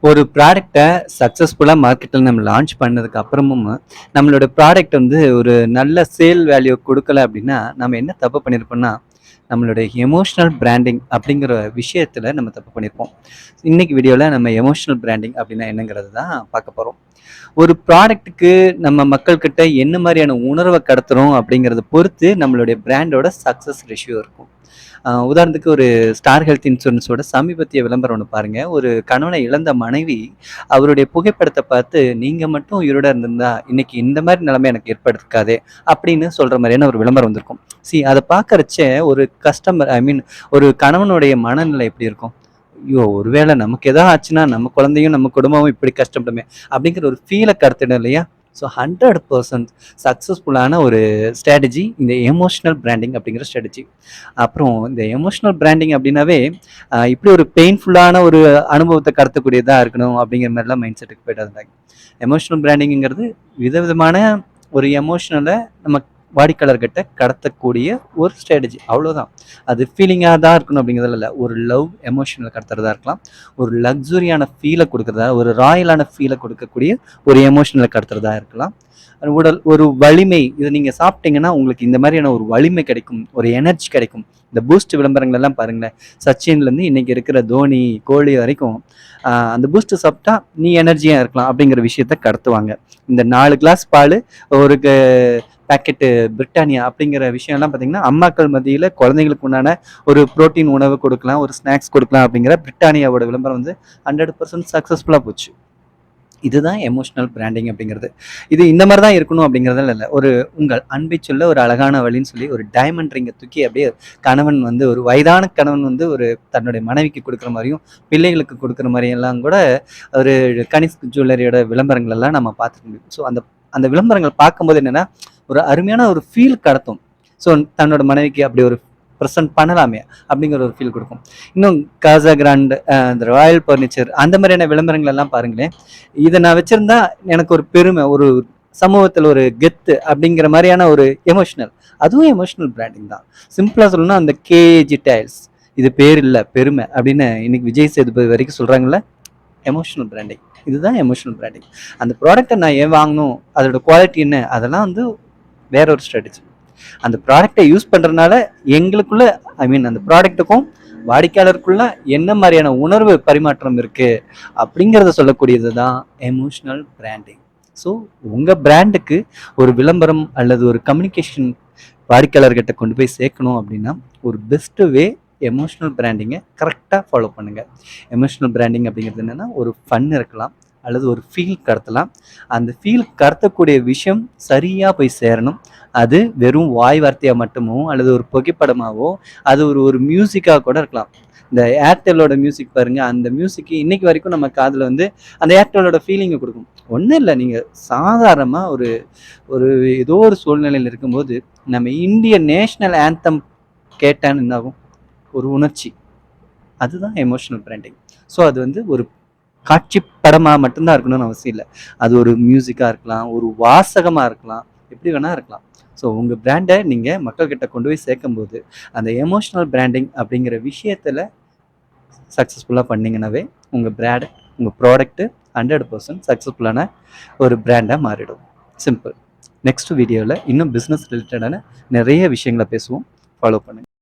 ஒரு ப்ராடக்ட்டை சக்ஸஸ்ஃபுல்லாக மார்க்கெட்டில் நம்ம லான்ச் பண்ணதுக்கு அப்புறமும் நம்மளோட ப்ராடக்ட் வந்து ஒரு நல்ல சேல் வேல்யூ கொடுக்கல அப்படின்னா நம்ம என்ன தப்பு பண்ணியிருப்போம்னா நம்மளுடைய எமோஷ்னல் பிராண்டிங் அப்படிங்கிற விஷயத்தில் நம்ம தப்பு பண்ணியிருப்போம். இன்னைக்கு வீடியோவில் நம்ம எமோஷ்னல் பிராண்டிங் அப்படின்னா என்னங்கிறது தான் பார்க்க போகிறோம். ஒரு ப்ராடக்ட்டுக்கு நம்ம மக்கள்கிட்ட என்ன மாதிரியான உணர்வை கடத்துகிறோம் அப்படிங்கிறத பொறுத்து நம்மளுடைய பிராண்டோட சக்ஸஸ் ரேஷியோ இருக்கும். உதாரணத்துக்கு ஒரு ஸ்டார் ஹெல்த் இன்சூரன்ஸோட சமீபத்திய விளம்பரம் ஒன்று பாருங்க. ஒரு கணவனை இழந்த மனைவி அவருடைய புகைப்படத்தை பார்த்து, நீங்க மட்டும் உயிரோட இருந்திருந்தா இன்னைக்கு இந்த மாதிரி நிலைமை எனக்கு ஏற்படுத்திருக்காதே அப்படின்னு சொல்ற மாதிரியான ஒரு விளம்பரம் வந்திருக்கும். அதை பார்க்கறச்ச ஒரு கஸ்டமர் ஒரு கணவனுடைய மனநிலை எப்படி இருக்கும்? ஐயோ, ஒருவேளை நமக்கு எதாவது ஆச்சுன்னா நம்ம குழந்தையும் நம்ம குடும்பமும் இப்படி கஷ்டப்படுமே அப்படிங்கிற ஒரு ஃபீலை கருத்திடும் இல்லையா? ஸோ 100% சக்ஸஸ்ஃபுல்லான ஒரு ஸ்ட்ராட்டஜி இந்த எமோஷ்னல் பிராண்டிங் அப்படிங்கிற ஸ்ட்ராட்டஜி. அப்புறம் இந்த எமோஷ்னல் பிராண்டிங் அப்படின்னாவே இப்படி ஒரு பெயின்ஃபுல்லான ஒரு அனுபவத்தை கடத்தக்கூடியதாக இருக்கணும் அப்படிங்கிற மாதிரிலாம் மைண்ட் செட்டுக்கு போயிட்டு இருந்தாங்க. எமோஷ்னல் பிராண்டிங்கிறது விதவிதமான ஒரு எமோஷ்னலை நம்ம வாடிக்கையாளர்கிட்ட கடத்தக்கூடிய ஒரு ஸ்ட்ராட்டஜி, அவ்வளோதான். அது ஃபீலிங்காக தான் இருக்கணும் அப்படிங்கிறதுல இல்லை. ஒரு லவ் எமோஷனல் கடத்துறதா இருக்கலாம், ஒரு லக்ஸுரியான ஃபீலை கொடுக்குறதா, ஒரு ராயலான ஃபீலை கொடுக்கக்கூடிய ஒரு எமோஷனலை கடத்துறதா இருக்கலாம். உடல் ஒரு வலிமை, இதை நீங்கள் சாப்பிட்டீங்கன்னா உங்களுக்கு இந்த மாதிரியான ஒரு வலிமை கிடைக்கும், ஒரு எனர்ஜி கிடைக்கும். இந்த பூஸ்ட் விளம்பரங்கள் எல்லாம் பாருங்களேன், சச்சின்லேருந்து இன்னைக்கு இருக்கிற தோனி, கோலி வரைக்கும் அந்த பூஸ்ட் சாப்பிட்டா நீ எனர்ஜியாக இருக்கலாம் அப்படிங்கிற விஷயத்த கடத்துவாங்க. இந்த 4 கிளாஸ் பால், ஒரு பேக்கெட்டு பிரிட்டானியா அப்படிங்கிற விஷயம்லாம் பார்த்தீங்கன்னா அம்மாக்கள் மத்தியில் குழந்தைங்களுக்கு உண்டான ஒரு புரோட்டீன் உணவு கொடுக்கலாம், ஒரு ஸ்நாக்ஸ் கொடுக்கலாம் அப்படிங்கிற பிரிட்டானியாவோட விளம்பரம் வந்து 100% சக்ஸஸ்ஃபுல்லாக போச்சு. இதுதான் எமோஷ்னல் பிராண்டிங் அப்படிங்கிறது. இது இந்த மாதிரி தான் இருக்கணும் அப்படிங்கிறதுல இல்லை. ஒரு உங்கள் அன்பை சொல்ல ஒரு அழகான வழின்னு சொல்லி ஒரு டைமண்ட் ரிங்கை தூக்கி அப்படியே கணவன் வந்து, ஒரு வயதான கணவன் வந்து ஒரு தன்னுடைய மனைவிக்கு கொடுக்குற மாதிரியும் பிள்ளைகளுக்கு கொடுக்குற மாதிரியெல்லாம் கூட ஒரு கனிஷ்க் ஜுவல்லரியோட விளம்பரங்கள் எல்லாம் நம்ம பார்த்துக்க முடியும். ஸோ அந்த அந்த விளம்பரங்கள் பார்க்கும்போது என்னென்னா ஒரு அருமையான ஒரு ஃபீல் கடத்தும். ஸோ தன்னோட மனைவிக்கு அப்படி ஒரு ப்ரெசென்ட் பண்ணலாமே அப்படிங்கிற ஒரு ஃபீல் கொடுக்கும். இன்னும் காசா கிராண்ட், இந்த ராயல் ஃபர்னிச்சர், அந்த மாதிரியான விளம்பரங்கள் எல்லாம் பாருங்களேன். இதை நான் வச்சிருந்தா எனக்கு ஒரு பெருமை, ஒரு சமூகத்தில் ஒரு கெத்து அப்படிங்கிற மாதிரியான ஒரு எமோஷனல், அதுவும் எமோஷனல் பிராண்டிங் தான். சிம்பிளாக சொல்லணும்னா அந்த கேஜி டைல்ஸ், இது பேர் இல்லை பெருமை அப்படின்னு இன்னைக்கு விஜய் சேதுபதி வரைக்கும் சொல்கிறாங்கல்ல, எமோஷனல் பிராண்டிங். இதுதான் எமோஷனல் பிராண்டிங். அந்த ப்ராடக்டை நான் ஏன் வாங்கணும், அதோட குவாலிட்டி என்ன, அதெல்லாம் வந்து வேற ஒரு ஸ்ட்ராட்டஜி. அந்த ப்ராடக்டை யூஸ் பண்ணுறதுனால எங்களுக்குள்ள, அந்த ப்ராடக்ட்டுக்கும் வாடிக்கையாளருக்குள்ள என்ன மாதிரியான உணர்வு பரிமாற்றம் இருக்குது அப்படிங்கிறத சொல்லக்கூடியது தான் எமோஷ்னல் பிராண்டிங். ஸோ உங்கள் பிராண்டுக்கு ஒரு விளம்பரம் அல்லது ஒரு கம்யூனிகேஷன் வாடிக்கையாளர்கிட்ட கொண்டு போய் சேர்க்கணும் அப்படின்னா ஒரு பெஸ்ட்டு வே எமோஷ்னல் பிராண்டிங்கை கரெக்டாக ஃபாலோ பண்ணுங்கள். எமோஷ்னல் பிராண்டிங் அப்படிங்கிறது என்னென்னா ஒரு ஃபன் இருக்கலாம் அல்லது ஒரு ஃபீல் கடத்தலாம். அந்த ஃபீல் கடத்தக்கூடிய விஷயம் சரியாக போய் சேரணும். அது வெறும் வாய் வார்த்தையாக மட்டுமோ அல்லது ஒரு புகைப்படமாகவோ, அது ஒரு மியூசிக்காக கூட இருக்கலாம். இந்த ஏர்டெல்லோட மியூசிக் பாருங்கள், அந்த மியூசிக்கு இன்னைக்கு வரைக்கும் நம்ம காதில் வந்து அந்த ஏர்டெல்லோட ஃபீலிங்கை கொடுக்கும். ஒன்றும் இல்லை, நீங்கள் சாதாரணமாக ஒரு ஒரு ஏதோ ஒரு சூழ்நிலையில் இருக்கும்போது நம்ம இந்தியன் நேஷ்னல் ஆந்தம் கேட்டான்னு என்னாகும், ஒரு உணர்ச்சி. அதுதான் எமோஷனல் பிராண்டிங். ஸோ அது வந்து ஒரு காட்சி படமாக மட்டும்தான் இருக்கணும்னு அவசியம் இல்லை. அது ஒரு மியூசிக்காக இருக்கலாம், ஒரு வாசகமாக இருக்கலாம், எப்படி வேணால் இருக்கலாம். ஸோ உங்கள் பிராண்டை நீங்கள் மக்கள்கிட்ட கொண்டு போய் சேர்க்கும்போது அந்த எமோஷ்னல் பிராண்டிங் அப்படிங்கிற விஷயத்தில் சக்ஸஸ்ஃபுல்லாக பண்ணிங்கன்னாவே உங்கள் பிராண்ட், உங்கள் ப்ராடக்ட்டு 100% சக்ஸஸ்ஃபுல்லான ஒரு பிராண்டாக மாறிடும். சிம்பிள். நெக்ஸ்ட் வீடியோவில் இன்னும் பிஸ்னஸ் ரிலேட்டடான நிறைய விஷயங்களை பேசுவோம். ஃபாலோ பண்ணுங்கள்.